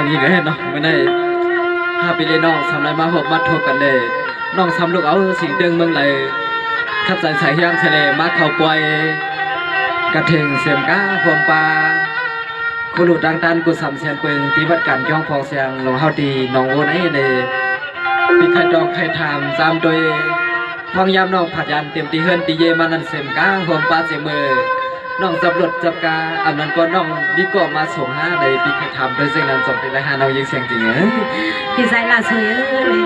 น้องยิงเนาะไม่ได้พาไปเลยน้องทำไรมาหกมาทบกันเลยน้องทำลูกเอาสิ่งเดิงเมืองเลยขับสายสายย่างทะเลมาเข้าปล่อยกระเทงเสียมก้าพวงปลาคุรุดังตันกุสามเสียนเปิงตีวัดกันย่องพองเสียงลงเฮาดีน้องโอนไอ้ในปีไข่ดองไข่ทามซ้ำโดยพองยามน้องผัดยันเตรียมตีเฮิรนตีเยมานันเสียมก้าพวงปลาเสียมือน้องจับรถจับกาอันนั้นก็น้องดีก็มาส่งห้าในปีไข่ทามโดยเสียงนั้นส่งไปเลยหาน้องยิงเสียงจริงพี่สายลาสวยเลย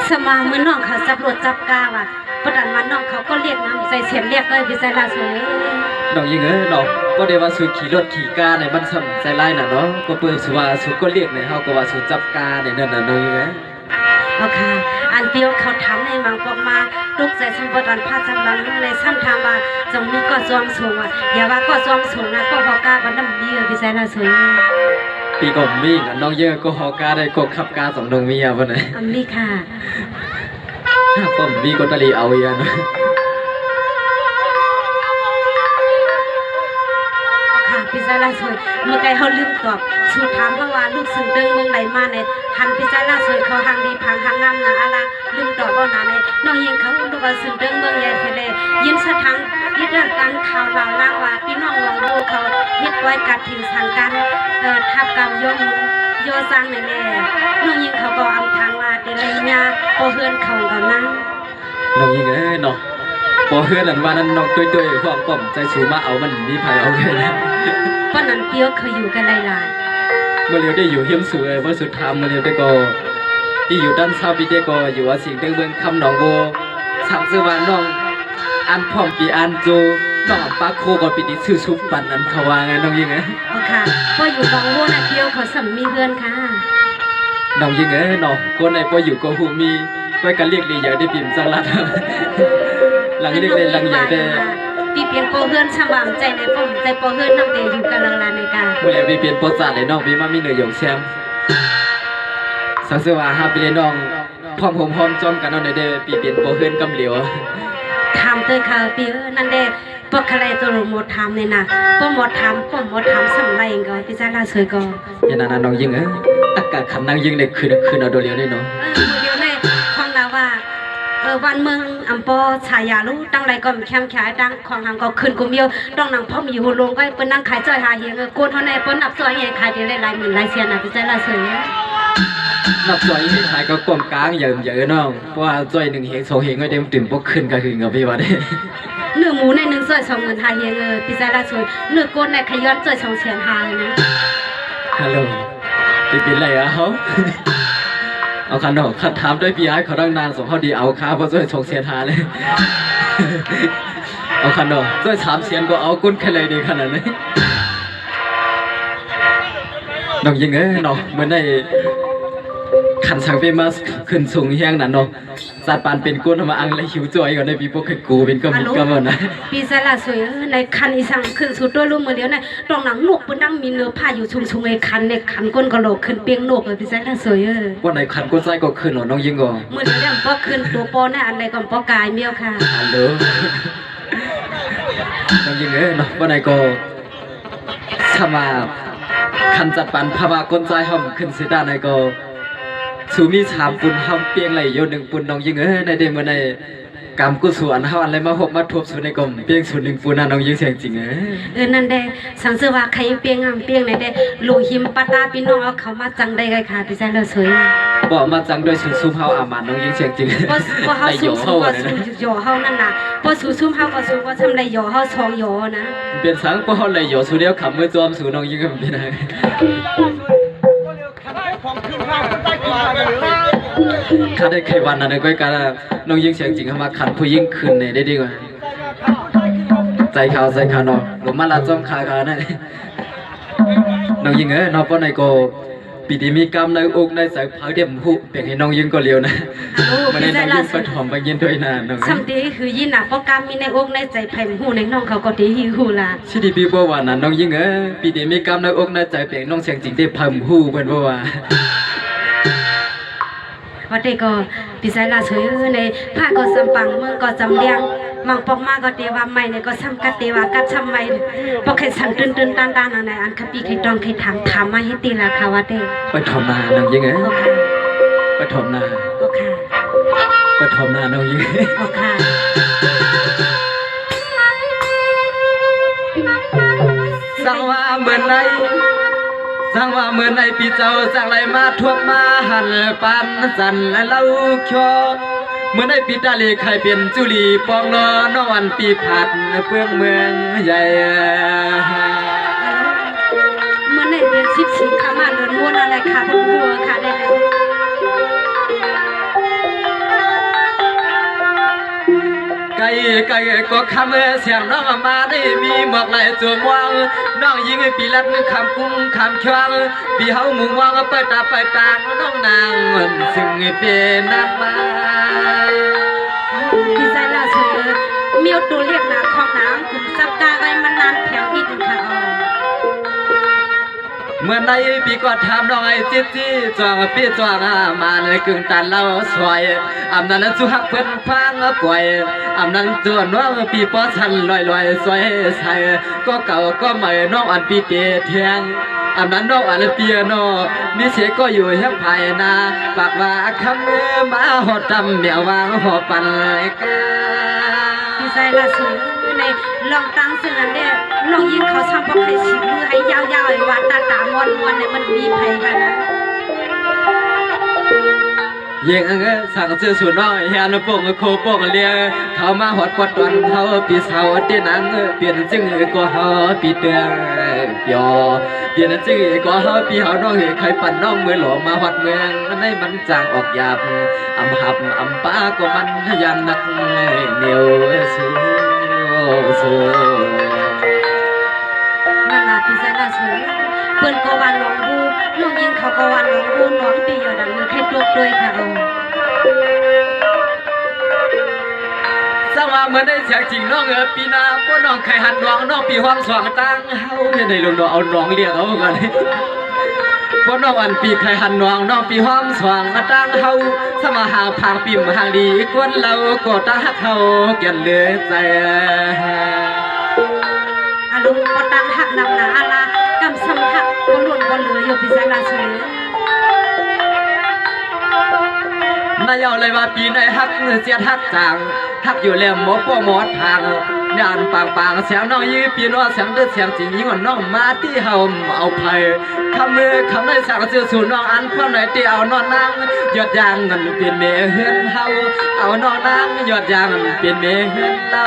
สมาเมื่อน้องเขาจับรถจับกาว่ะประดันวันน้องเขาก็เรียกน้ำใส่เสียมเรียกเลยพี่สายลาสวยน้องยิงน้องก็ได้ว่าสูขี่รถขี่กาในบ้านซ้ำใจไล่น่ะเนาะก็เปิดสุว่าสุก็เรียกในเฮาก็ว่าสุจับกาในนั่นน่ะน้องยิงโอเคอันเดียวเขาทำในมังปอกมาตุกใจสมบูรณ์ผ้าจำลังในซ้ำทางว่าจงมีก็จอมสูงอ่ะอย่าว่าก็จอมสูงนะก็บอกกาวันน้ำเบี้ยพี่สายลาสวยปีก่อนมีน้องเยอะก็ฮอกาได้ก็ขับกาสองน้องมีอ่ะวันไหนมีค่ะป้อมมีก็ตะลีเอาอย่างนะพิจารณาสวยเมื่อไกเขาลืมตอบสูถามเพราะว่าลูกสื่อเดินเมืองไหนมาในหันพิจารณาสวยเขาหางดีพังหางงามนะอะไรลืมตอบว่านาในน้องยิงเขาลูกสื่อเดินเมืองใหญ่เทเลยินสะทังยิดเรื่องการข่าวเหล่าล่างว่าพี่น้องลองดูเขายิดไว้กัดถิ่นทางการทับกำโยสร้างในแน่น้องยิงเขาก็อำทางว่าเดลัยญาโอเฮือนเขากันนั่งน้องยิงเนาะพอเฮือนอันว่านั้นน้องตุ้ยๆความป้อมใจสูมาเอามันมีภัยเอาเลยนะป้านันเตี้ยวเคยอยู่กันหลายเมื่อเรียวได้อยู่เฮียมสวยเมื่อสุดท้ายเมื่อเรียวได้ก็ที่อยู่ด้านซ้ายพี่ได้ก็อยู่ว่าสิ่งเดิมคำหนองโบสังเสวาน้องอันพร้อมปีอันจูน้องปากโคก็ปีนี้ชื่อชุบปันนั้นเขาว่าไงน้องยิงโอเคพออยู่บางโบนันเตี้ยวเขาสัมมีเพื่อนค่ะน้องยิงเนาะคนไหนพออยู่ก็หูมีไว้กันเรียกดีเยอะได้ปิ่มจังลัดหลังเรียกเลยหลังใหญ่ได้ปีเปลี่ยนโปเฮือนช่างวางใจในป้อมใจโปเฮือนน้ำเตยอยู่กันลังลาในการเมื่อไรปีเปลี่ยนโปรสาทเลยน้องปีมามีเหนือหยงแซมสังเสวาฮาปีเลยน้องพร้อมผมพร้อมจอมกันเอาในเด้ปีเปลี่ยนโปเฮือนกำเหลียวทำเตยค่ะปีนั่นเด้ปกอะไรตัวหมดทำเลยนะป้อหมดทำป้อหมดทำสัมไรก็พี่จ้าลาสวยก็ยันนาน้องยิงอากาศขันนั่งยิงในคืนเอาโดเลียวได้เนาะเดียวในของเราว่าวันเมืองอัมพอฉายาลูตั้งไรก็แคมขายดังของหางก็ขึ้นกุมเดียวต้องนั่งพ่อมีหูลงก็เป็นนั่งขายจ้อยหาเฮียโกนเท่าในป้นนับจ้อยเฮียขายเดี๋ยวหลายหมื่นหลายเสียนะพี่จ้าลาสวยนับจ้อยขายก็กลมกลางเยอะน้องเพราะว่าจ้อยหนึ่งเฮงสองเฮงก็เต็มตื่นพวกขึ้นก็คือเงาพี่ว่าได้เนื้อหมูในหนึ่งจ้อย2 หมื่นหาเฮียพี่จ้าลาสวยเนื้อโกนในขย้อนจ้อย2 แสนหาเลยนะฮัลโหลเป็นไรอ่ะเขาเอาคันดอกคัดถามด้วยพี่ไอ้เขาตั้งนานส่งเขาดีเอาค้าเพราะช่วยชงเสียทาเลยเอาคันดอกช่วยถามเสียนก็เอากุ้นแค่เลยดีขนาดนี้น้องยิงเนาะเหมือนได้ขันสังเป็นมาขึ้นสูงแห้งนั่นเนาะสัตว์ปานเป็นกุ้นมาอังเลยหิวจ่อยก่อนในปีพวกขึ้นกูเป็นก็มีก็หมดนะปีสละสวยในคันอีสังขึ้นสุดด้วยลูกมือเดียวในตรงหนังนกเป็นนั่งมีเนื้อผ้าอยู่ชุงไอ้คันในคันก้นกระโหลกขึ้นเปียงนกเลยปีสละสวยว่าในคันก้นไส้ก็ขึ้นหรอน้องยิงก่อนมือเดียวเนี่ยป้อขึ้นตัวป้อในอันใดก่อนป้อกายเมียวค่ะฮัลโหลน้องยิงเนาะว่าในก็สมาคันจัดปันพาวาก้นไส้ห้องขึ้นเสดาในก็สูมี3 ปุ่นห้องเปียงไหลโย1 ปุ่นน้องยิงในเดมื่อในกรรมกุศลเฮาอะไรมาหกมาทบสู่ในกลมเปียงส่วน1 ปุ่นน่ะน้องยิงเสียงจริงนั่นเด้สังเสว่าใครเปียงงามเปียงไหนเด้ลูกหิมปัตตาพี่น้องเอาเขามาจังได้ไงค่ะพี่แจ๊เลยสวยบอกมาจังโดยสูซุ่มเฮาอามันน้องยิงเสียงจริงพอเฮาสูซุ่มก็สูหยอเฮานั่นน่ะพอสูซุ่มเฮาก็สูก็ทำไรหยอเฮาชองหยอนะเป็นสังพอเฮาเลยหยอสูเดียวขับมือจอมสู่น้องยิงก็เป็นไงข้าได้เคยวันนั้นก็การน้องยิงเสียงจริงเข้ามาขันผู้ยิ่งขึ้นเนี่ยได้ดีกว่าใจเขาเนาะหรือมาลาจ้องขาเนี่ยน้องยิงน้องป้อนในโกปีนี้มีกรรมในอกในสายพายเดี่ยมหูเปลี่ยนให้น้องยิงก็เลี้ยวนะมันได้น้องยิงเปิดหอมไปยินด้วยนะน้องสัมตีคือยินน่ะเพราะกรรมมีในอกในใจไผ่หูในน้องเขาก็ดีหูล่ะชิดีปีบัววันนั้นน้องยิงปีนี้มีกรรมในอกในใจเปลี่ยนน้องเสียงจริงได้พัมหูเป็นบัวว่าเด็กก็พิจารณาสวยในผ้าก็สำปังเมืองก็จำเลียง มังปอกมาก็เตว่าไม่เนี่ยก็ซ้ำกัดเตว่ากัดซ้ำไม่ปอกให้สั่งตื่นตานอะไรอันคับปีใครตองใครถามมาให้ตีราคาว่าเต้ ไปทำนาน้องยิงไง โอเค ไปทำนา โอเค ไปทำนาน้องยิง โอเค สั่งว่าเมื่อไหนสั่งว่าเมื่อไหนพี่เจ้าสั่งไรมาทวกมาหันปันสันและเล่าคอเมื่อไหนพี่ตาลีใครเป็นจุลีปองรอนวันปีผัดเพื่องเมืองใหญ่ เมื่อในเดือน14ขามาเดือนม้วนอะไรค่ะพวกบัวค่ะได้เลย ไก่ก็คำเสียงน้องมาได้มีหมอกไหลจวงวางน้องยิงปีลัดคำกุ้งคำช่วงปีเฮามุงวางเปิดตาเปิดตางน้องนางซึ่งเป็นนักมา ดีใจล่ะสวยมีตัวเรียกหนาของน้ำคุณสับกาไว้มันนานแถวอีกค่ะอ๋อ เมื่อในปีก็ทำน้องไอ้จิ๊จี้จวงปีจวงมาในกึ่งตันเล่าสวยอำนั้นสุหักเพิ่นฟังป่วยอำนั้นตัวน้องปีป้อชันลอยสวยใสก็เก่าก็ใหม่น้องอันปีเตเทียงอำนั้นน้องอันเปียโนมีเสียก็อยู่แห่งภายนาปากว่าคำมาหอดจำเมียวางหอปันกา ดีใจล่ะสวยในลองตั้งซึ่งอันเนี้ยลองยิงเขาทำพอใครฉีกมือให้ยาวๆไอ้ว่าตามวนเนี่ยมันมีภัยค่ะนะ ยังสั่งซื้อสูน้อยเฮียนป่งโคป่งเลียเขามาหอดปอดตอนเขาปีเสาตีนังเปลี่ยนจึงก็เขาปีเตือนเปียวเปลี่ยนจึงก็เขาปีเขาน้องเห็นใครปั่นน้องมือหลอมาหอดเมืองในมันจางออกหยาบอำหับอำป้าก็มันยังนักเหนียวสู้สู้ นั่นล่ะพี่ชายล่ะสวยเปิ้นก็วันหลวงบูน้องยิงเขาก็วันหลวงบูน้องตีอยู่ดังมือใครตกด้วยค่ะอ๋อ สังว่าเหมือนได้เสียงจริงน้องปีนาพ่อน้องใครหันน้องน้องปีความสว่างตั้งเฮาในลงดอกเอาน้องเรียกเอากันพ่อน้องอันปีใครหันน้องปีความสว่างตั้งเฮาสมาหาพางปีมหางดีกวนเราก็ตาฮักเฮาเกี่ยนเหลือใจ อาลุงปอตังหักนำหนาอาลากำซ้ำหักก็ล้วนก็เหลืออยู่พี่ชายล่ะสวย นายเอาเลยว่าปีในฮักเสียฮักจางฮักอยู่แล้วหมอป้อหมอทางงานปางเสียงน้องยืปีน้อเสียงเดือดเสียงจริงยิ่งกว่าน้องมาที่เฮาเอาไผ่คำมือคำได้สั่งซื้อสู่น้องอันความไหนที่เอานอนนางยอดยางเงินเป็นเมเฮือนเฮาเอานอนนางยอดยางเป็นเมเฮือนเรา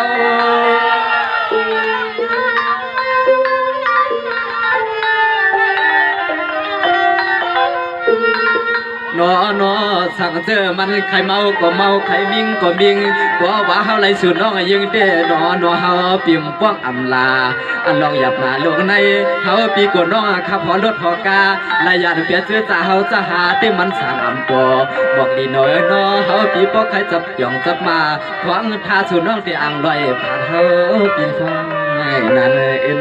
นอสั่งเจอมันใครเมาก็เมาใครมิงก็มิงก็ว่าเฮาไหลสู่น้องยิงเด้นอเฮาปิ่มป้องอำลาอันลองหยับหน้าลงในเฮาปีกน้องขับหอรถหอกาลายานเปียซื้อจะเฮาจะหาที่มันสร้างอำตัวบอกดีน้อยนอเฮาปีป้อใครจับย่องจับมาขวางท่าสู่น้องที่อ่างลอยผ่านเฮาปีฟ้านั่นเอ็น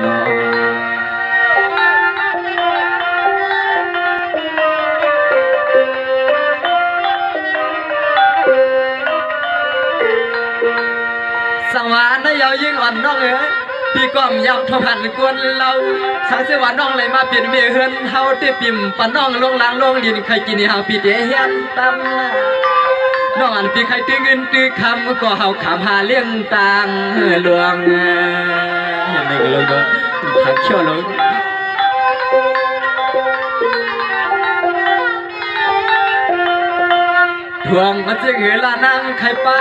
นอ สังวานได้ยาวยิ่งอ่อนน้องพี่ก้อมยำทพันกวนเราสังเสวาน้องเลยมาเปลี่ยนเมียเฮือนเฮาที่ปิ่มปนน้องลงล้างลงดินใครกินเฮาพี่เดียเฮียนตำน้องอันพี่ใครตื้อเงินตื้อคำก็เฮาขำหาเลี้ยงต่างหลวงเห็นไหมก็ลงก็ทักเชี่ยวลงทวงมันจะหือลานังไข่ปลา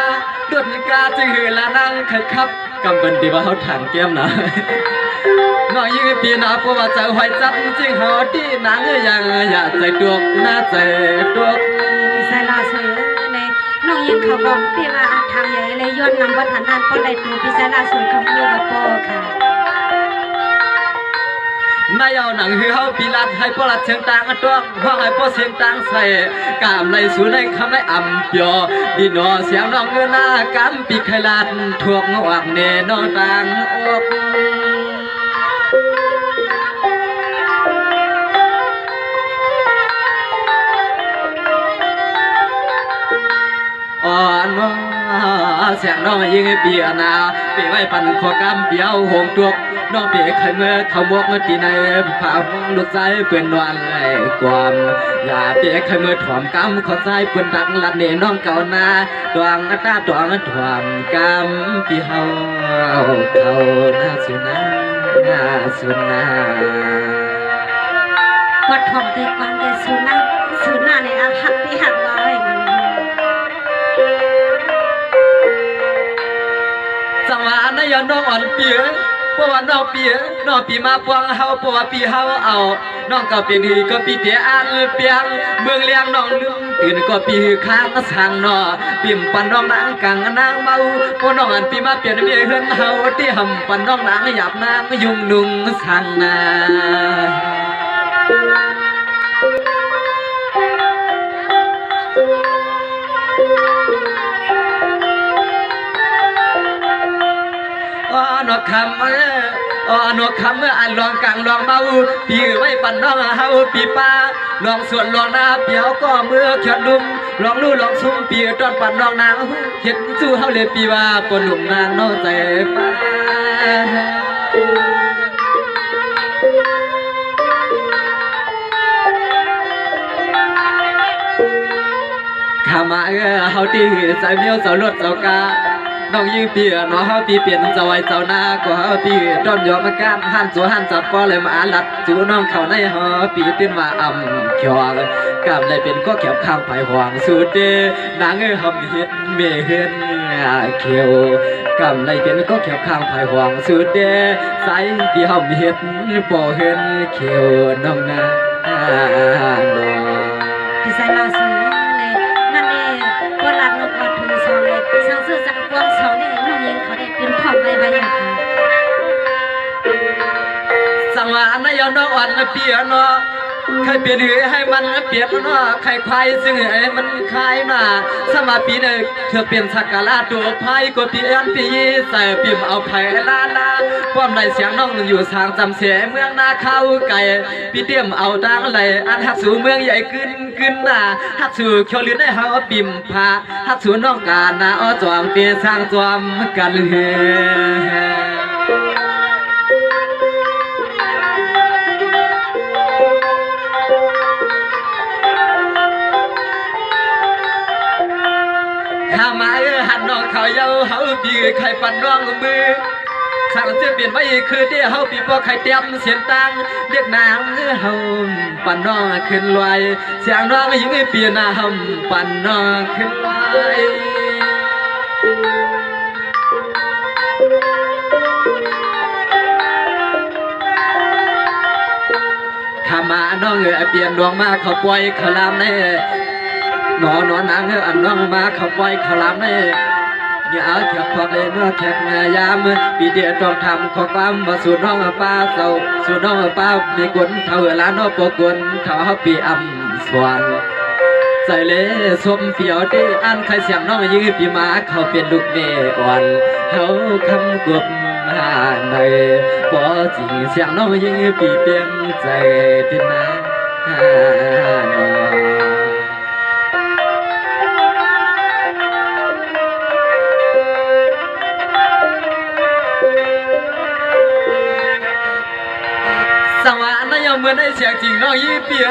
ดดกาจะหือลานังไข่ครับกำเป็นดีว่าเขาถังแก้มนะน้อยยืนปีนาเพราะว่าจะหอยจับจริงหอที่นางยังอยากใจดวกหน้าใจดวก พี่ชายล่ะสวยในน้องยิงเขาก็ตีว่าทางใหญ่เลยย้อนนำวัฒนธรรมก็ได้ตัวพี่ชายล่ะสวยกับมือกับปอค่ะ นายเอาหนังหือเฮาปีลัดให้ปลัดเสียงต่างตัวห้องให้ปอเสียงต่างใส่กามในสู่ในคำในอ่ำเปียวดีนอเสียงน้องเงือนากำปีไขลาดทวงออกเนนอต่างอกอ่อน เสียงน้องยิงปีอนาปีไว้ปันขอกำเปียวหงตุกน้องปีไข่เมื่อเขามกเมื่อตีในผาลูกใจเปื่อนนวลไหลความอย่าปีไข่เมื่อถ่วมกำขอใจเปื่อนดังลัดเนน้องเก่านาดวงตาดวงถ่วมกำปีเฮาเขาหน้าสุนาหน้าสุนา วัดทองเตกอนเตสุนาในอาหักที่หักลอย จังหวะนั้นยน้องอ่อนเปียเพราะว่าน้องเปียน้องปีมาปวงเฮาเพราะว่าปีเฮาเอาน้องก็เป็นก็ปีเตียอันเปียงเมืองเลี้ยงน้องลืมตื่นก็ปีข้างสังนอปิ่มปันน้องนางกังนางเมาเพราะน้องอันปีมาเปลี่ยนเมียเฮือนเฮาที่หำปันน้องนางหยาบนางยุ่งนุ่งสังนานกคำนกคำอันลองกังลองเมาปีไว้ปันน้องเฮาปีป้าลองส่วนลองนาเปียวก็เมื่อเขียนดุมลองลู่ลองซุ้มปีตอนปันน้องนางเห็นสู้เฮาเลยปีว่าปนหลุมนางน้องใจป้าข้ามาเฮาตีใจเมียวเสารถเสากาน้องยืมปีน้องเฮาปีเปลี่ยนเจ้าไว้เจ้านาก็เฮาปีต้นยอมการหันสู่หันจับปอเลยมาลัดสู่น้องเขาในเฮาปีตื่นมาเขียวกำเลยเป็นก็เขียวข้ามไปหวงสุดเดนางหำเฮ็ดเมเฮ็ดเขียวกำเลยเป็นก็เขียวข้ามไปหวงสุดเดใส่ปีหำเฮ็ดบ่เฮ็ดเขียวน้องนาพี่สายลาสวยเลยนั่นเองก็รักนกวัดทูสองเลยสังเสือสังกวงสองเนี่ยน้องยิงเขาได้เป็นพร้อมใบใบอย่างค่ะสังวานนายน้องอ่อนเปียเนาะใครเปลี่ยนหือให้มันเปลี่ยนเนาะใครควายซึ่งให้มันคลายหน้าสมาปีหนึ่งเธอเปลี่ยนสักการะตัวไพ่ก็เปลี่ยนปีใส่ปิ่มเอาไผ่ลาความในเสียงน้องอยู่ทางจำเสียเมืองนาเข้าไก่พี่เตี้ยมเอาดังไหลอันหักสู่เมืองใหญ่ขึ้นหน้าหักสู่เขียวลิ้นให้เฮาปิ่มผาหักสู่น้องกาหน้าอ้อจอมเปียสร้างจอมกันเฮข้ามาหันน้องเขาเย้าเฮาปีใครปันน้องมือสั่งเสื้อเปลี่ยนไว้คือเดียวเฮาปีพอใครเตรียมเสียงตังเรียกนางเฮาปันน้องขึ้นลอยเสียงน้องยิงเปลี่ยนหน้าเฮาปันน้องขึ้นลอยข้ามาน้องเปลี่ยนดวงมาเขาปล่อยเขาลามในนอนนางอันน้องมาเขาปล่อยเขาลามในอย่าเอาแขกพอเลยเมื่อแขกยามปีเดียต้องทำขอความมาสู่น้องป้าเศร้าสู่น้องป้ามีกวนเท่าล้านน้องปกวนเท่าปีสวรรค์ใส่เล่สมเปียวที่อันใครเสียงน้องยื้อปีมาเขาเป็นลูกเนอ่อนเขาคำกบมาในพอจริงเสียงน้องยื้อปีเปลี่ยนใจที่นาสังวานนายเหมือนได้เสียงจริงน้องยี่เปีย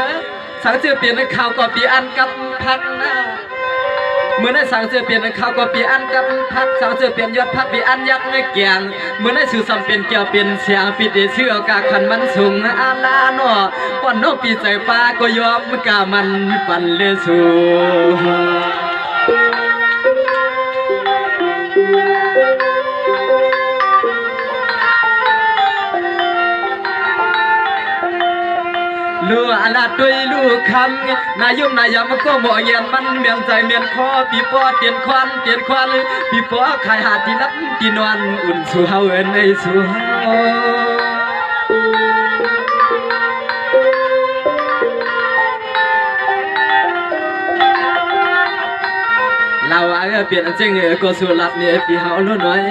สังเสือเปลี่ยนข่าวก็ปีอันกับพัดนะเหมือนได้สังเสือเปลี่ยนข่าวก็ปีอันกับพัดสังเสือเปลี่ยนยอดพัดปีอันยักษ์ในเกียงเหมือนได้สื่อสัมเป็นเกี่ยวเป็นเสียงปิดเชื่อกาขันมันสูงอาลาโนป้อนน้องปีใจป้าก็ยอมกามันปันเลสูลูกอาลาด้วยลูกคำนายุ่มนายามก็บ่เย็นมันเมียนใจเมียนคอปีปอเตียนควันปีปอขายหาดที่รับที่นอนอุ่นสู่เฮาในสู่เฮาเราเปลี่ยนจริงก็สู่ลัดเนี่ยปีเฮาลุ้นน้อย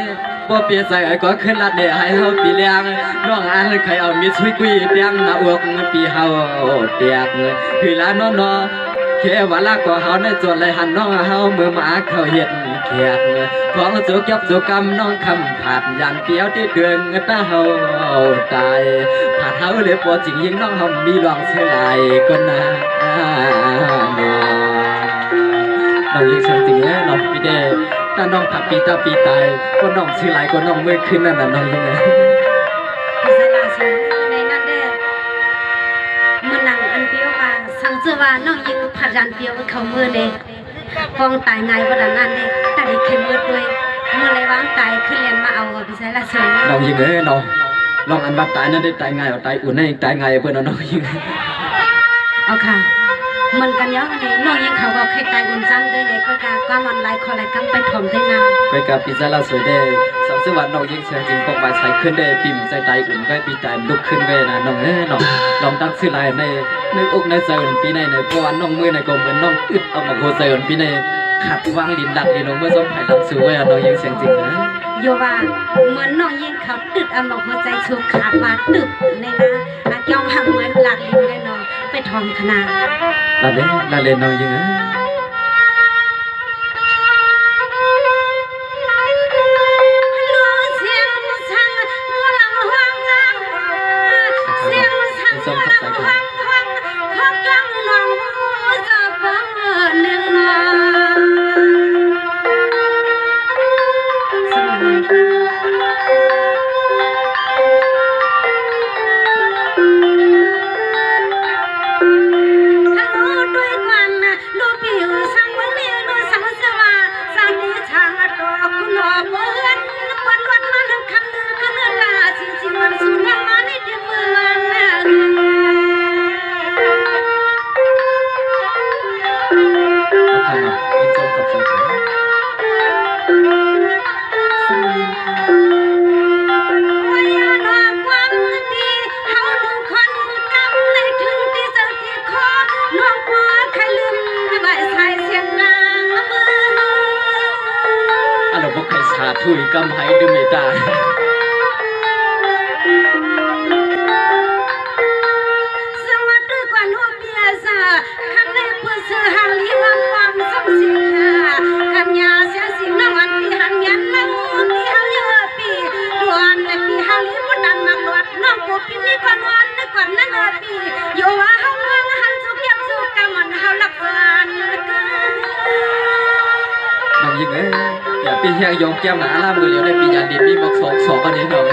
พอเปลี่ยนใจก็ขึ้นลัดเนี่ยให้เฮาปีเลี้ยงน้องอันใครเอามีช่วยกุยเตียงหน้าอกปีเฮาเตียกคือลาน้อเขว่าละก็เฮาในจวนเลยหันน้องเฮาเมื่อมาเขาเห็น เขียดของสุกยับสุกำน้องคำผัดอย่างเปียวที่เดืองตาเฮาตายผัดเฮาเลยปวดจริงยิ่งน้องเฮามีลองเสียไหลก็น่าเรายิ่งเสียงจริงเนี่ยน้องพี่เดถ้าน้องผัดปีตาปีตายก็น้องเสียไหลก็น้องเมื่อคืนนั่นน่ะน้องยังไง พิจารณาสิในนั้นเด้อมือนังอันเปียวว่าสังเจว่าน้องยิงผัดรันเปียวเขามือเด้ฟองตายไงว่าดังนั้นเด้แต่ได้เข้มมืดด้วยเมื่อไรวางตายขึ้นเรียนมาเอาพิจารณาสิ น้องยังไงน้องลองอันว่าตายนั่นได้ตายไงเอาตายอุ่นให้ตายไงเพื่อนน้องยังไง เอาค่ะเหมือนกันเยอะเลยน้องยิงเขาบอกใครตายอุ่นจ้ำด้วยเลยก็กาก็มันไล่คอไล่กังไปถ่อมได้นาน ไปกับปีศาจสวยเด้สาวสวรรค์น้องยิ่งเสียงจริงปกไว้ใส่ขึ้นเด้ปิ่มใจตายอุ่นก็ปีตายลุกขึ้นเว้นะน้องน้องลองตั้งชื่อลายในอกในเซิร์นปีในเพราะว่าน้องมือในก็เหมือนน้องอึดเอามาโคเซิร์นปีในขัดวางลินดัดลินลงเมื่อส้มไผ่ลำสูเว้น้องยิ่งเสียงจริงนะ โยว่าเหมือนน้องยิงเขาตึดเอามาหัวใจชูขาดว่าตึบในนะอาเจ้าหังเหมือนหลักลิ้นแน่นอนไปทอมขนาด ลาเล่นน้องยิ่งนะ เสียงสังหัวลำห้องเสียงสังหัวลำห้องขอกำน้องจะฟังหนึ่งนอนสวัสดีค่ะฮัลโหลด้วยกันดูผิวสังวันนี้ดูสังสว่าสังดีช่างตัวคุณหลอกเพื่อนปนวัดมันคำนึงก็เนื้อตาสิ่งมันสูญมาในเดียวมือมันทำมายิ่งส้มกับส้ม สวัสดีค่ะว่าอย่าหลอกความดีเฮาหนึ่งคนกำในถึงที่เจอที่คอน้องพ่อใครลืมใบสายเสียงนางมือ อันนั้นพวกใครชาถุยกำไห้ดืมไม่ได้ สวัสดีกว่านูเปียซาคันในเพื่อเสือหันลีวันความสมสิค่ะกัญญาเสียสิน้องอันปีหันยันละมูปีหันเยอะปีดวนในปีหันลีบุดันมักลวดน้องกูปีนี้ก่อนวันนึกก่อนนั่งปีโยว่าเฮาเมืองหันสุกเก็บสุกกำมันเฮาลักษานกัน น้องยิ่งอย่าปีเฮียยงแก้มหนาล่ามือเหลียวในปียาดินมีบอกสองกันนี้น้อง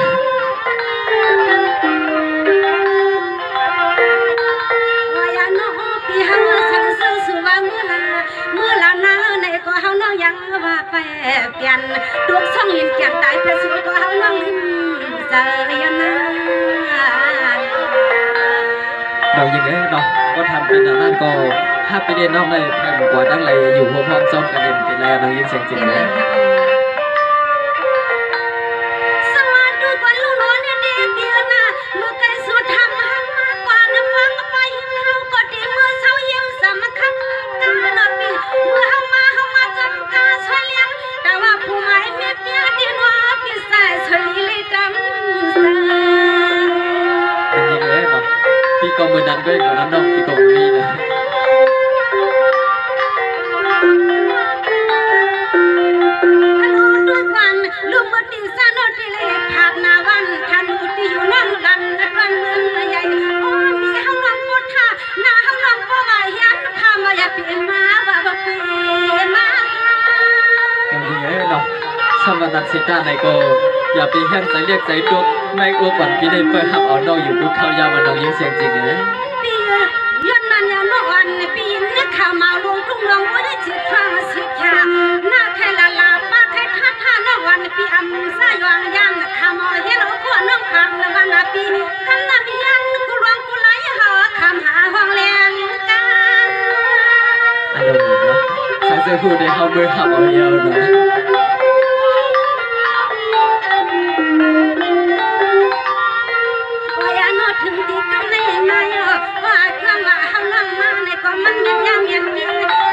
ว่าอย่าน้องปีเฮาสังซึ่งสุว่าเมื่อลานาในก็เฮาน้องยังว่าไปเปลี่ยนดวงช่องยินเกียงตายเพชรสุก็เฮาน้องลืมเจอยนา น้องยิ่งน้องก็ทำเป็นอย่างนั้นก็ถ้าไปเรียนน้องเลยแพงกว่าตั้งเลยอยู่หัวพร้อมซ้อมกันเองเป็นแล้วน้องยิ่งเสียงจริง เป็นไร นะ คะสวัสดีกว่าลูกน้อยเนี่ยดีเดียวนะเมื่อไกลสุดทำหังมากกว่าน้ำฟังไปเฮาก็ดีเมื่อเช้าเยี่ยมสำคัญกาลปีเมื่อเฮามาจำกาช่วยเลี้ยงแต่ว่าผู้หมายเมียเปียดีนัวพี่สายช่วยลีดำสา น้องยิ่งน้องพี่ก็มือดันด้วยกับน้องพี่ก็มีนะ ฮัลโหลด้วยกันลูกมือตีสานอติเลภาพนาวันทันอุติอยู่นั่งลันรันเมืองใหญ่โอ้มีเฮาลองพุทธาหน้าเฮาลองบ่ว่ายันพามาอย่าเปลี่ยนมาว่าบ่เปลี่ยนมา น้องยิ่งน้องสมนัตสิตาในก็อย่าไปแห้งใจเรียกใจตัวไม่อ้วกวันพี่ได้เปิดหับเอาน้องอยู่บุกเข้ายามาน้องยิ่งเสียงจริงเลย ปีย้อนนั้นอย่าน้องอันปีนึกข่าวมาลงทุ่งลงบ่ได้จิตฟังสิค่ะหน้าแค่ละลาป้าแค่ท่าน้องอันปีอำซายองยันข่าวมาเฮ็ดเอาคนน้องปังวันปีกันนำยันกูรวงกูไหลหาคำหาห้องแรงกัน อารมณ์เนาะใส่เสื้อคู่ได้เข้ามือหับเอาเยอะเนาะ ว่าอย่านอถึงตีกันในมาเยอะว่าเครื่องว่าเฮาลังมาในก็มันยังยามยันกิน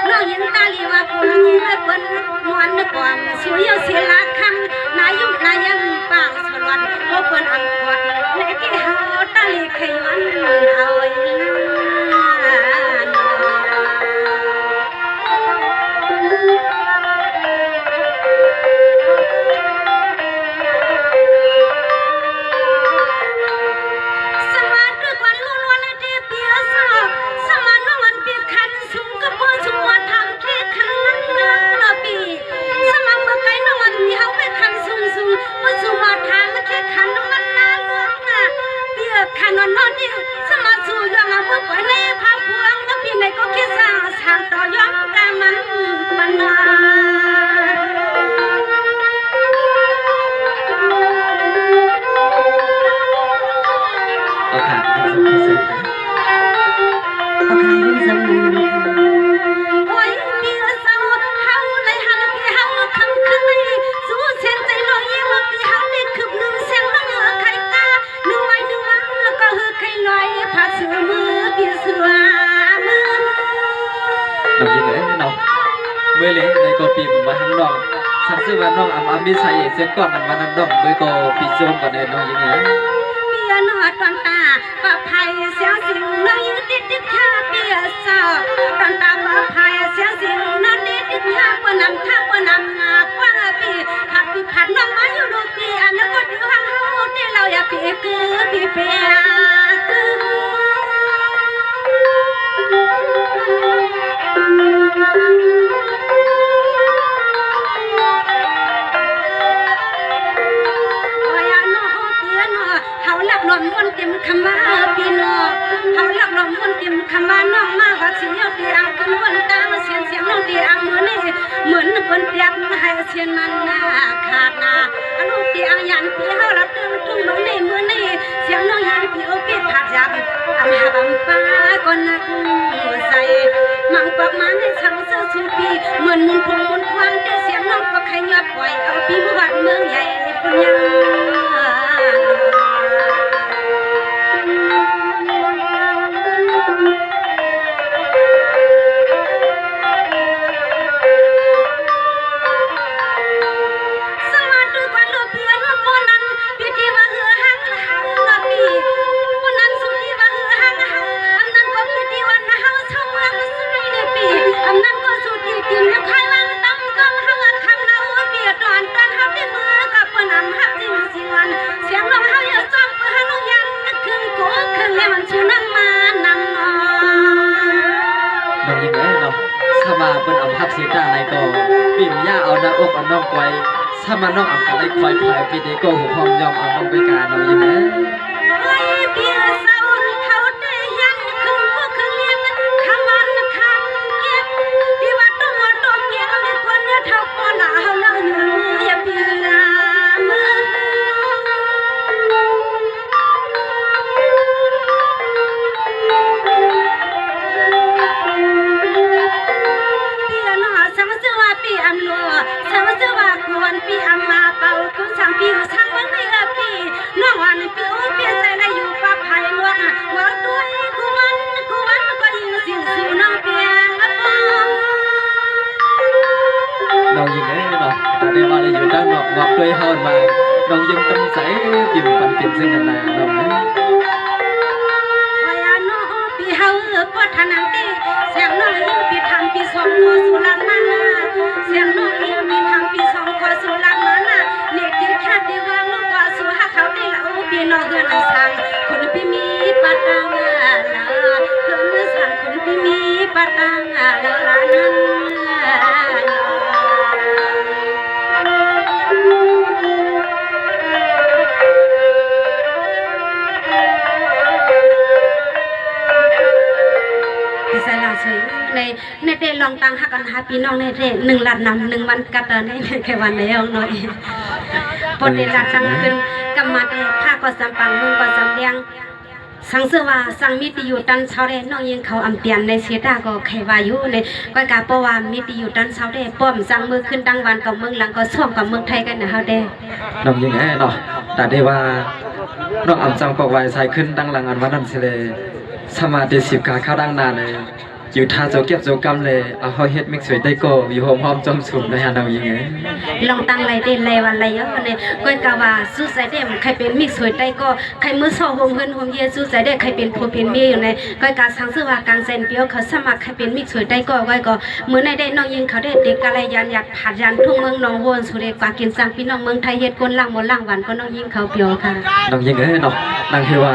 น้องยิงตาลีว่ากูนี่เปิ้นมวนกว่าสวยสิละคำนายุนายังปางสลวนบ่เปิ้นอังกอดในที่เฮาตาลีไขมันเอาอีน มื่อเลยในก็ปีมาทั้งน้องสังซื้อว่าน้องอำมิใส่เสื้อก้อนมันมาน้ำน้องเมื่อก็ปีโซมก่อนเลยน้องยังไง เปียนอตอนตาปะไพเสียงสิ่งน้อยติดติดชาเปียสาวตอนตาปะไพเสียงสิ่งน้อยติดติดชาปนำท่าปนำงากว่าปีผัดปีผัดน้องมาอยู่ลูกปีอันนั้นก็ถือหังเฮาที่เราอย่าปีคือปีเปียลมมันเต็มคำว่าปีนอเขาหลักลมมันเต็มคำว่าน้องมากว่าเสียงเดียงคนวันตาเสียงน้องเดียงเหมือนเป็นเตียงให้เสียงนั้นขาดนาลูกเดียงยันปีเขาลับตึงทุ่งน้องในเหมือนเสียงน้องยันปีโอปีผัดยาบหาป้าก็นักใส่มังปอกมันในช่างเสื้อสูปีเหมือนมุนพงมุนควันแต่เสียงน้องก็ใครเงียบปล่อยเอาปีวัดเมืองใหญ่เป็นยังมาเป็นอำพับสีตาในก็ปิ่มย่าเอาหน้าอกเอาน้องไว้ถ้ามาน้องอำกันได้คอยพายปีนี้ก็หูพองยอมเอาน้องไปการน้องยังไงน้องยังไงเนาะแต่ได้มาเลยอยู่ด้านนอกงอกด้วยเฮามาน้องยังต้องใส่ปิ่มปันเป็นซึ่งกันนาน้องนะวายน้องปีเฮาปวดทนังตีเสียงน้องยิ่งปีทำปีสองขอสุรันมานาเสียงน้องยิ่งปีทำปีสองขอสุรันมานาเน็ตเดียวแค่ดีวางลูกว่าสุหาเขาได้ละปีน้องเงินสั่งคนปีมีปัตตางาลาเพื่อนสั่งคนปีมีปัตตางาลาลานั้น ในเดลองตังหักกันหาพี่น้องในเด1 ล้านนำ1 วันกัดในแค่วันเดียวหน่อยปนเดลัดสังขึ้นกำมาเดผ้าก็สำปังมึงก็สำเลียงสังเสว่าสังมิติอยู่ตันเช้าเดน้องยิงเขาอำเตียนในเสียดาก็ใครว่าอยู่ในก้อยกาปว่ามิติอยู่ตันเช้าเดป้อมสังมือขึ้นดังวันกับเมืองหลังก็ส่วมกับเมืองไทยกันนะเฮาเดน้องยิงไงเนาะแต่ได้ว่าน้องอำจังปอกไว้ใส่ขึ้นดังหลังอันวันนั้นเสเลยสมาธิ10 กาเข้าดังนานเลยอยู่ท่าโจเก็บโจกำเลยเอาเขาเฮ็ดมิกสวยได้ก็อยู่หอมหอมจมสุ่มในฮานเอายังไงลองตั้งไรเด่นไรวันไรเยอะเนี่ยก้อยกาว่าสู้ใจเด่นใครเป็นมิกสวยได้ก็ใครมือโซ่หงเฮินหงเยสู้ใจได้ใครเป็นผู้เป็นเมียอยู่ในก้อยกาสังซื้อว่าการเซ็นเปียวเขาสมัครใครเป็นมิกสวยได้ก็ก้อยก็มือในได้น้องยิงเขาได้เด็กกะไรยันหยัดผัดยันทุ่งเมืองน้องวนสุเรกว่ากินสังพี่น้องเมืองไทยเฮ็ดก้นล่างหมดล่างหวานก็น้องยิงเขาเปียวค่ะน้องยิงเอ้เนาะนางเทว่า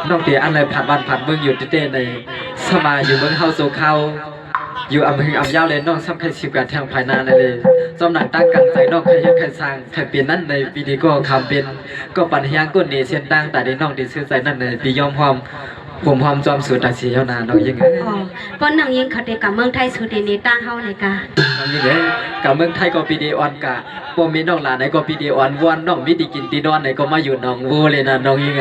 น้องเตี๋ยอันไรผัดวันผัดเมืองอยู่เต้ในสมาอยู่เมืองเฮาโซเข้าอยู่อำเภออำยาวเลยน้องซ้ำใคร10 กาแทงภายนาเลยจอมหนักตั้งกังใจน้องใครยักใครสร้างใครเปลี่ยนนั่นในปีนี้ก็คำเป็นก็ปัญญาก้นเนเชียนตั้งแต่ได้น้องดีซื้อใจนั่นในปียอมความผมความจอมสูตรตัดสีเท่านาน้องยิงอ๋อป้อนน้องยิงเขาเด็กกับเมืองไทยสูตรนี้ตั้งเฮาเลยกะน้องยิงกับเมืองไทยก็ปีเดออนกะพวกมีน้องหลานไหนก็ปีเดออนวันน้องมีดีกินตีนอนไหนก็มาอยู่น้องโวเลยนะน้องยิง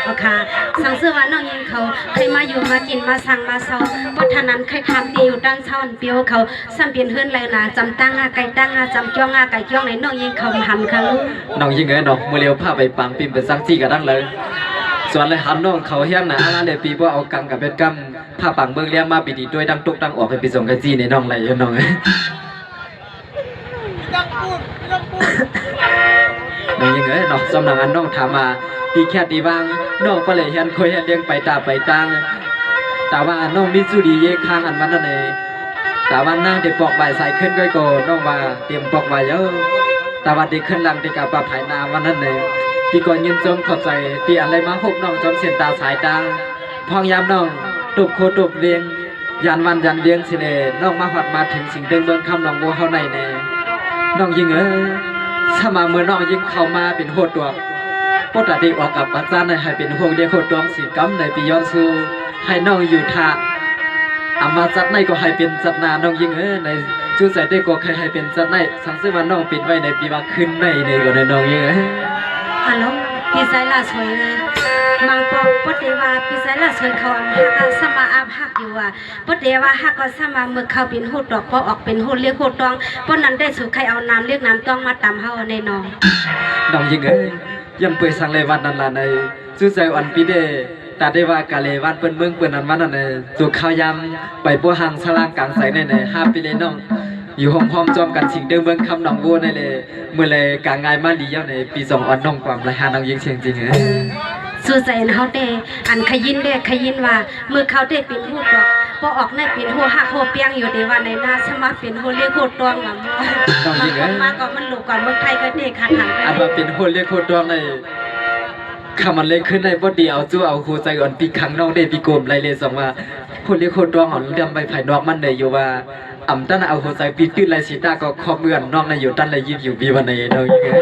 โอเคสังเสว่าน้องยิงเขาเคยมาอยู่มากินมาสั่งมาเซาเพราะท่านั้นใครทำดีอยู่ด้านเช้าเปียวเขาซ้ำเปลี่ยนเฮือนเลยนะจำตั้งไก่ตั้งจำจ้องไก่จ้องในน้องยิงเขาหันเขาน้องยิงเนาะมือเลี้ยวผ้าไปปังปิ่มเป็นสังจี้กันดังเลยโซ วนเลยหันน้องเขาเฮียงนะอะไรเลยปีบ่เอากังกับเป็ดกัมผ้าปังเบิ่งเลี้ยงมาปีดีด้วยดังตุกดังออกให้ปีส่งกันจี้ในน้องไรน้องน้องยังไงน้องสำนักอันน้องถามมาปีแค่ดีบ้างน้องก็เลยเฮียนคอยเลี้ยงไปตาไปตังแต่ว่าน้องมีสุดีเยข้างอันมันนั่นเองแต่ว่านั่งเด็กปอกใบใส่ขึ้นก้อยโกน้องว่าเตรียมปอกใบเยอะแต่ว่าเด็กขึ้นลำเด็กกับปลาไผ่นาวันนั้นเองปีก่อนยืนจมขอบใจปีอะไรมาหกน้องจอมเสียนตาสายตาพองยามน้องตุบโคตุบเลียงยันวันยันเลียงสิเนน้องมาหอดมาถึงสิ่งเดิมเมืองคำหนองบัวเฮาในเนน้องยิงสมาเมื่อน้องยิงเข้ามาเป็นโหดตัวปกติออกกับอาจารย์ให้เป็นห่วงเดียวโหดตัวสีกำในปีย้อนสู่ให้น้องอยู่ท่าอามาจัดในก็ให้เป็นจัดนาน้องยิงในจูใส่ได้ก็ให้เป็นจัดในสังซื้อมาน้องปิดไว้ในปีว่าขึ้นในก็ในน้องยิงฮัลโหลพี่สายลาสวยมังปเดว่าพี่สายลาสวยเขาฮักสมาอาภักอยู่ว่าปเดว่าฮักก็สมาเมื่อเขาเป็นหูดอกพอออกเป็นหูเรียกหูตองปนั้นได้สู่ใครเอาน้ำเรียกน้ำต้องมาตำเฮาในน้องน้องยิงยังเปิดสังเลยวันนั้นล่ะในจูใส่วันปีเดตาได้ว่ากาเลวันเปิ้นเมืองเปิ้นนั้นวันนั้นสู่ข้าวยำไปปัวหังสลางกลางใส่ใน5 ปีเลยน้องอยู่ห้องจอมกันสิ่งเดิมเมืองคำหนองบัวในเลยเมื่อเลยกลางงานมาดีเย้าในปี2 อ่อนน้องความไรหาน้องยิงเชียงจริงสู่ใจเขาเดอันขยินเดขยินว่าเมื่อเขาได้เป็นหูดอกพอออกในเป็นหูหักหูเปียงอยู่ในวันในหน้าสมาเป็นหูเรียกหูตวงมาน้องยิงมาก่อนมันหลุกก่อนเมืองไทยก็เด็กขัดหันอันว่าเป็นหูเรียกหูตวงในคำมันเลยขึ้นในบ่เดียวจู่เอาครูใจอ่อนปีขังน้องได้ปีโกมไรเลยส่งว่าคนเรียกหูตวงอ่อนเรื่องใบไผ่นอกมันเลยอยู่ว่าอ่ำตั้งเอาหัวใจปีตื้นไรสีตาก็คอเมื่อนน้องในอยู่ตั้งไรยิ้มอยู่ปีวันในน้องยิง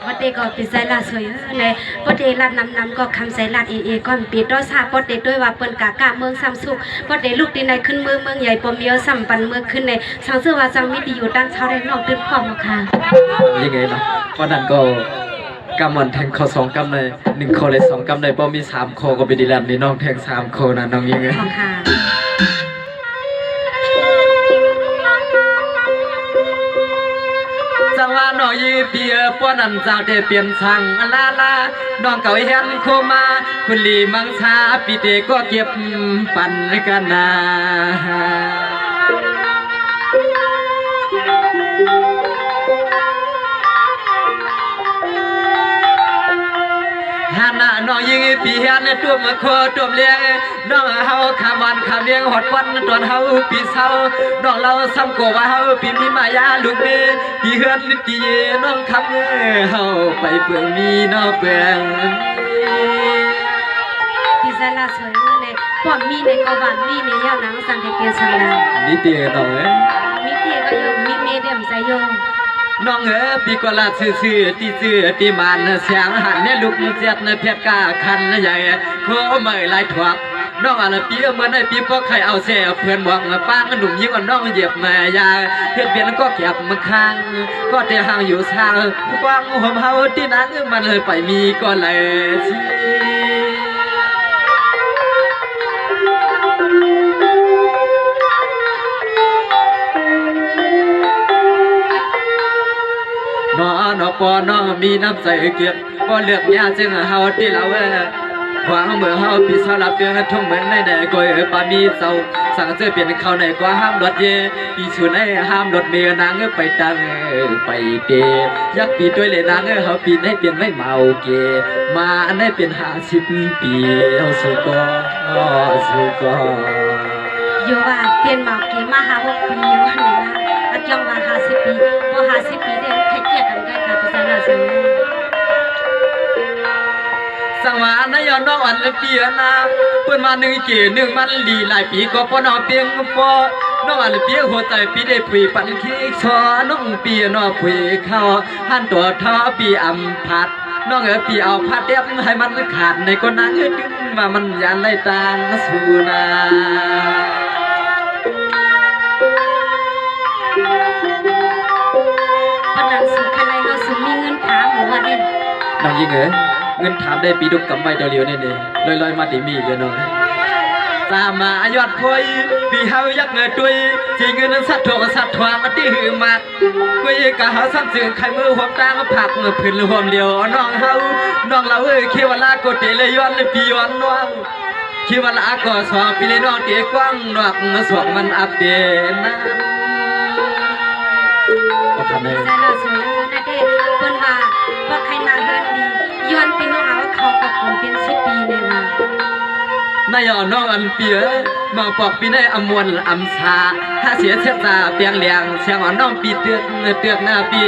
ปเดก็เป็นสายลาสวยในปเดลาดน้ำก็คำสายลาดเอก็ปีดอซาปเดด้วยว่าเปิ้นกากาเมืองซ้ำสุกปเดลูกดีในขึ้นเมืองใหญ่ปมเมียวซ้ำปันเมืองขึ้นในสังเสือว่าจังมิดีอยู่ด้านเช้าได้นอกตื่นพร้อมค่ะยังไงเนาะเพราะนั้นก็กำมันแทงคอ2 กำเลย1 คอเลย2 กำเลยพอมี3 คอก็ไปดีแล้วนี่น้องแทง3 คอนะน้องยังไงค่ะจังว่าน้องยีเปียป้อนันจากได้เปลี่ยนช่างลาน้องเก่าเห็นโคมาคุณลีมังชาปีเตก็เก็บปั่นกันนาฮานาน้องยิงปีเฮียนตัวมะโคตัวเลี้ยงน้องเฮาคำวันคำเลี้ยงหดวันตอนเฮาปีเศร้าน้องเราซ้ำกว่าเฮาปีมีมายาลูกเมปีเฮือนตีน้องคำเฮาไปเปลืองมีน้องเปลืองปีศาจสวยในปอดมีในกบานมีในยาวหนังสังเกตสังนามีเตียน้องมีเตียก็อยู่มีเมเดียมใจโยน้องปีกลาซื่อตีมันเสียงหันเนี่ยลูกเจ็ดในเพียกาคันใหญ่โคไม่ไหลถวักน้องอันปีเมื่อในปีก็ใครเอาเสียเพื่อนบอกป้าหนุ่มยิ่งกว่าน้องเหยียบแม่ยาเพียนเปลี่ยนก็เก็บมันค้างก็แต่ห่างอยู่ทางกว้างหัวเฮาที่นั้นมันเลยไปมีก็เลยน้อปอน้อมีน้ำใจเก็บบ่เลือกยาจึงเฮาที่เราขวางเมื่อเฮาพี่สลับเดือนทุ่งเหมือนในแดกอยปามีเศร้าสั่งเสื้อเปลี่ยนเขาในกว่าห้ามรถเย่ปีชูในห้ามรถเมียนางไปตังไปเกยักปีด้วยเลยนางเฮาปีให้เปลี่ยนไม่เมาเกมาอันได้เป็น50 ปีเฮาสุกอยู่ว่าเปลี่ยนเมาเกมา6 ปีว่านี่นะอาจารย์ว่า50 ปีบ่50 ปีได้ใครเกียดกันได้ค่ะพี่สาวสวยสังวานย้อนน้องอันเปียนาเปิ้นมา1 เก1มันลีหลายปีก็พอน้องเปียงพอน้องอันเปียหัวใจปีได้ปุยปันขี้ชอน้องเปียน้องปุยเข้าหันตัวท้อปีอำพัดน้องปีเอาพัดเด็บให้มันขาดในคนนั้นดึงมามันยันไล่ตางสูนาปนันสุขอะไรเฮาสุมีเงินถามหรือว่าเด่นน้องยิงเงินถามได้ปีดุกกำไว้เดียวเนี่ยลอยมาติมีเดี๋ยวน้อง สามายอดพอยปีเฮายักเงยตุยจีเงินสัตว์ทองสัตว์ทวงมาที่หือมัดกุยกะหาซ้ำจึงไข่มือหัวตางผักพื้นรวมเดียวน้องเฮาน้องเราเควลาโกเตเลยย้อนเลยปีย้อนน้องเควลาก็สอบปีเลยน้องเตียกว้างนอกสวงมันอัปเดตนะโอ้ทำไม ใจละสวยนะเด้เพิ่นว่าใครนาเฮือนดีย้อนพี่น้องเอาเขากับผมเป็น10 ปีเลยนะ นายน้องอันเปียมาปอกปีในอมวนอำชาถ้าเสียเสียตาเปียงเลียงเสียงน้องปีเตือกหน้าปี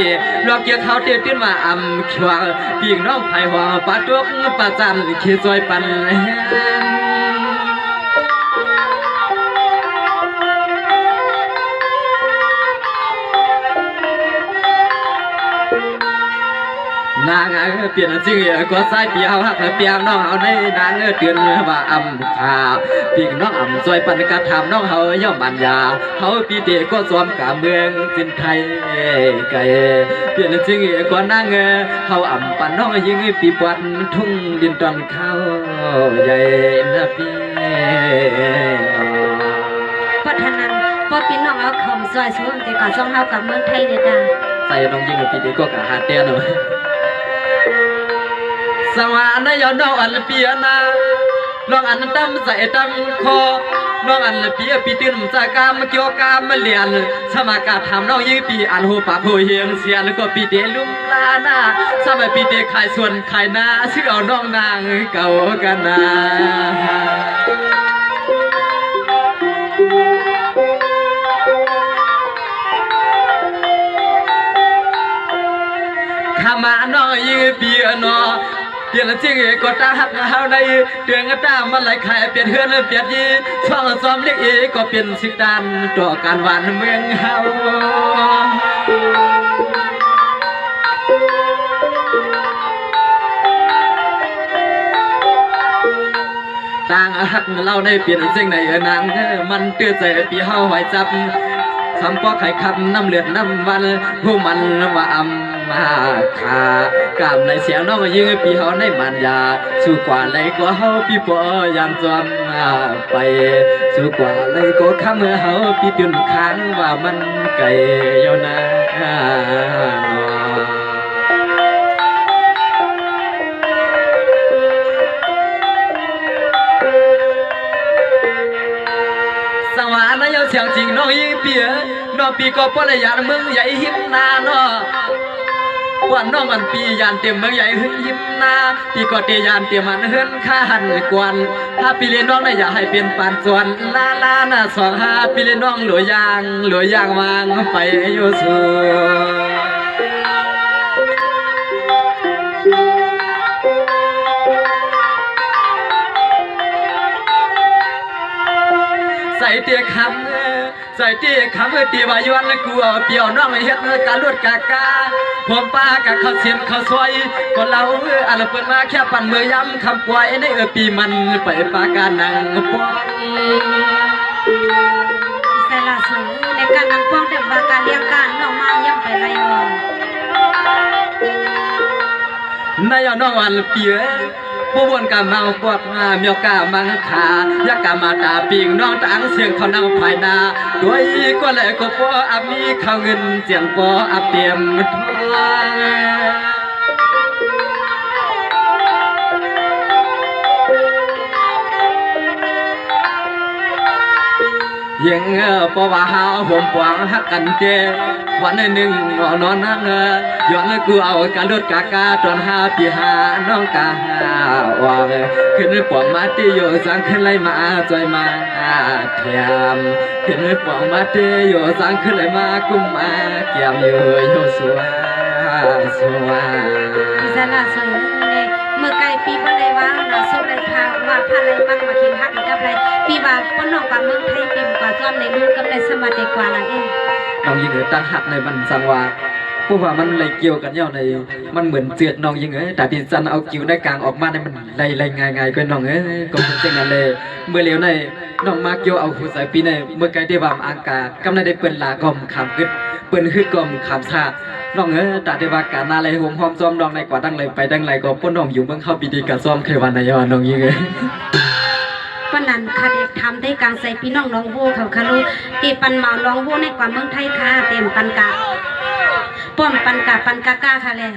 รอเกี่ยวเขาเตือนมาอำควงปีน้องไผ่หัวปาตุกปาจันขี้จอยปันนางเปลี่ยนจริงก็สายเปียวหักเปียน้องเอาในนางเตือนว่าอำขาปีน้องอำจอยปันกระทำน้องเฮาย่อมบัญญาเฮาปีเด็กก็สวมกาเมืองสินไทยไก่เปลี่ยนจริงก็นางเฮาอำปันน้องยิงปีปวันทุ่งดินตอนเข้าใหญ่นะพี่เพราะฉะนั้นพอพี่น้องเอาคำซอยสวมแต่ก่อนช่องเฮากับเมืองไทยเลยจ้ะใส่น้องยิงปีเด็กก็กะหาเตี้ยหน่อยสวรรค์ยอน้องอันเปียนาน้องอันตั้มใส่ตั้มคอน้องอันเปียปีตื่นจากกามเกี่ยวกามเลียนสมากาทำน้องยิ่งปีอันหัวปากหัวเฮียงเสียแล้วก็ปีเดลุ่มลาหน้าสมัยปีเดขายส่วนขายหน้าชื่อเอาน้องนางเก่ากันนาขามาน้องยิ่งปีนอเปลี่ยนจริงก็ตาหักเฮาในเดือนตามันไหลไข่เปลี่ยนเฮือนเปลี่ยนยีช่องซ้อมเล็กก็เปลี่ยนสิดานต่อการหวานเมืองเฮาต่างหักเราในเปลี่ยนจริงในนางมันเตือนใจปีเฮาไว้จับทำก็ไข่คำน้ำเลือดน้ำวันผู้มันว่าอำมาขากามในเสียงน้องยิงปีเฮาในมันยาสู้กว่าเลยก็เฮาปีปอยามจอมไปสู้กว่าเลยก็ข้ามเฮาปีตื่นค้างว่ามันไก่ยาวนาสังวานายเสียงจริงน้องยิงเปียน้องปีก็ปลยานเมืองใหญ่หิมนาเนาะว่าน้องมันปียานเต็มเมืองใหญ่หึงหิมนาปีก็เตยานเต็มมันเฮินข้าหันกวนถ้าปีเลี้ยน้องได้อยากให้เป็นปานส่วนลาลาน่ะ25ปีเลี้ยน้องหลวยยางวางไปอยู่สู่ใส่เตียคำใส่เตียคำตีวายวันกูเอาเปียวน้องเฮ็ดการลวดกากาผมป้ากับเขาเสียมเขาซอยก็เราอันเปิดมาแค่ปั่นมือย้ำคำปล่อยในปีมันไปปาการนังป้องใส่ละสวยในการนำป้องเด็กบาการเลี้ยงการน้องมาย่ำไปไรออนนายน้องอันเปียผู้บนกามังปวดเมียวกามังขายากามาตาปิงน้องตังเสียงเขานั่งภายนาด้วยก็เลยก็พออามีข้าวเงินเสียงปออับเตรียมทองยังปอว่าหาผมปวงหักกันเจวันหนึ่งนอนนั่งย้อนกูเอาการลดกากาตอน5 ปี5น้องกาวางขึ้นปองมาตีโยสังขึ้นไหลมาจอยมาแถมขึ้นปองมาตีโยสังขึ้นไหลมากุมมาเกี่ยมโยสัวพิซาลาสวยเลยเมื่อไกลปีบ่ได้ว่าเราสุดเลยพาว่าพาอะไรมั่งมาเขียนฮักอีกกับไรปีว่าป้นน้องกับเมืองไทยเต็มกว่าจอมในรุ่นกับในสมัยกว่าละเองน้องยิงตั้งหักในมันสังวาผู้ว่ามันเลยเกี่ยวกันย่อในมันเหมือนเจือดน้องยิงแต่พี่จันเอากิ้วในกลางออกมาในมันไรง่ายก็น้องก็เป็นเช่นนั้นเลยเมื่อเร็วในน้องมาเกี่ยวเอาหูใส่ปีในเมื่อไกลได้วามอังกากำลังได้เปิดลากอมขามขึ้นเปิดขึ้นกอมขามชาน้องแต่ได้ว่าการอะไรหงหอมซ้อมน้องในกว่าดังไรไปดังไรก็ป้นน้องอยู่เมืองเข้าปีดีกับซ้อมเควันนายน้องยิงปัญ นั้นค่ะเด็กทำได้กลางใส่พี่น้องน้องโบเขาคารุตีปันเมาน้องโบในกว่าเมืองไทยค่ะเต็มปันกะป้อมปันกะปันกะก้าค่ะเลย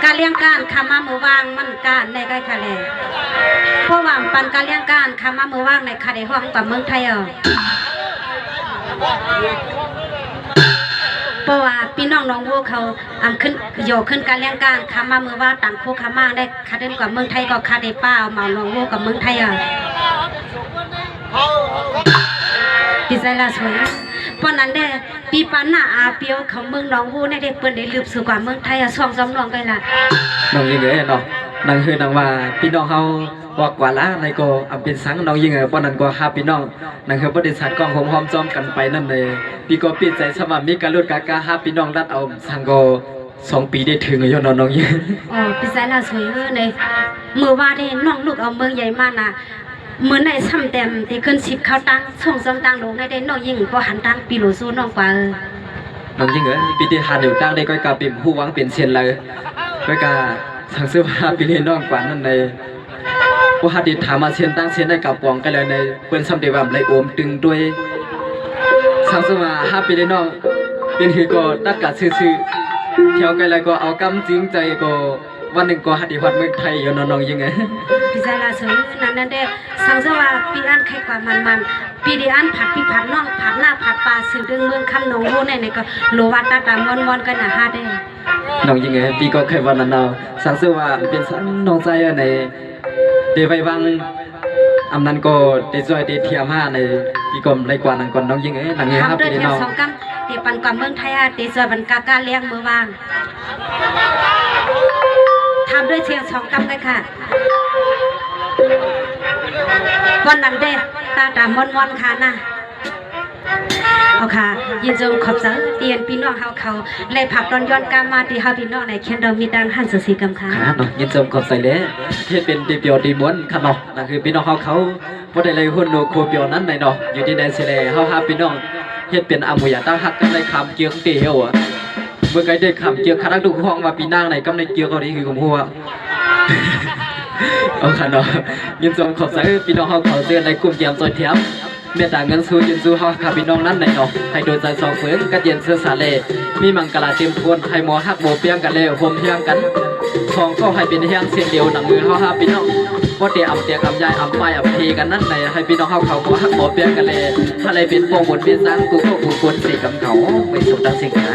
การเลี้ยงการคำมามือวางมันการในใกล้ค่ะเลยเพราะว่าปันการเลี้ยงการคำมามือวางในค่ะเด็กห้องกว่าเมืองไทยเพราะว่าพี่น้องน้องโบเขาขึ้นโยขึ้นการเลี้ยงการคำมามือว่าต่างโคคามาได้คาเด่นกว่าเมืองไทยก็คาเดป้าเมาน้องโบกับเมืองไทยพี่ใจละสวยเพราะนั้นได้ปีปันหน้าอาเปียวของเมืองน้องโบในได้เปิ้นได้ลืบสู่กว่าเมืองไทยช่องจำลองกันละน้องยิงเอ๋เนาะนางคือนางว่าพี่น้องเขาบอกกว่าละในก็เป็นสังน้องยิงเอ๋ป้อนนั้นก็หาพี่น้องนางคือบริษัทกองหอมหอมจอมกันไปนั่นเลยพี่ก็ปิดใจสมัครมีการลดกากาหาพี่น้องรัดเอาสังก็2 ปีได้ถึงอยู่น้องยิงอ๋อพี่ใจละสวยในเมื่อว่าได้น้องลูกเอาเมืองใหญ่มาน่ะเหมือนในซ้ำเต็มที่ขึ้น10เข้าตั้งช่วงซ้ำตั้งลงได้น้องยิงพอหันตั้งปีโลซูน้องกว่าน้องยิงเอ๋ปีที่หันอยู่ตั้งได้ก็กาเป็นผู้หวังเป็นเชียนเลยก็กาสังเสื้อผ้าปีนี้น้องกว่านั่นเลยผู้หัดดิถามมาเชียนตั้งเชียนได้กับปองกันเลยในเปิ้นซ้ำเดวามเลยโอมตึงด้วยสังเสื้อมา5 ปีได้น้องเป็นคือก็นักกัดซื่อเที่ยวกันเลยก็เอากำจริงใจก็วันหนึ่งก็หัดดิวัดเมืองไทยอยู่น้องยิงไงพี่ใจละสวยนั่นเด้สังเสื้อว่าปีอันใครกว่ามันปีดีอันผัดพี่ผัดน้องผัดหน้าผัดปลาสื่อดึงเมืองคำหนองโบในก็โลวัดตาตามอนกันนะฮะเด้น้องยิงไงปีก็เคยวันนั้นเนาะสังเสื้อว่าเป็นสังน้องใจในเดวัยวังอำนั้นก็ได้ช่วยได้เทียม5ในปีกรมไรกว่านั้นก่อนน้องยิงไงหนังเงี้ยครับพี่น้อง2 กำตีปันกว่าเมืองไทยตีช่วยบันกากาเลี้ยงมือวางทำด้วยเชียง2 กำเลยค่ะวันนั้นเด้ตาตามอนค่ะนะเอาค่ะยินจงขอบสังเตียนพี่น้องเขาเลยผักตอนย้อนกามาที่เฮาพี่น้องในแคนดอมีดังหันสุสีกำค่ะเนาะยินจงขอบใส่เลยเทศเป็นดีเปียวดีม้วนค่ะเนาะนั่นคือพี่น้องเขาบ่ได้เลยหุ่นโนโคเปียวนั้นในเนาะอยู่ที่แดนเซเลเฮาหาพี่น้องเฮ็ดเป็นอามุยาตั้งฮักกันในคำเกียงเตียวเมื่อไกได้คำเกียงคณะดูห้องว่าปีนางในกำในเกียงเขาดีคือผมหัวเอาค่ะเนาะยินจงขอบใส่พี่น้องเขาเตือนในกลุ่มเกียมซอยเทียมเมื่อต่างเงินสู้ยินสู้เขาค่ะพี่น้องนั้นในเนาะให้โดนใจ2 เฟืองกัดเย็นเสื้อสาเลมีมังกรเต็มทวนให้หมอฮักโบเปียงกันเลยโฮมเทียงกันทองก็ให้เป็นเฮียงเสียงเดียวหนังมือเขาหาพี่น้องว่าเตียอำเตียกำยายอำไปอำเพกันนั่นในให้พี่น้องเขาก็ฮักโบเปียงกันเลยอะไรเป็นโป่งบนเป็นสังกูก็กูควรสีกำเขาไม่สมดังสิ่งหา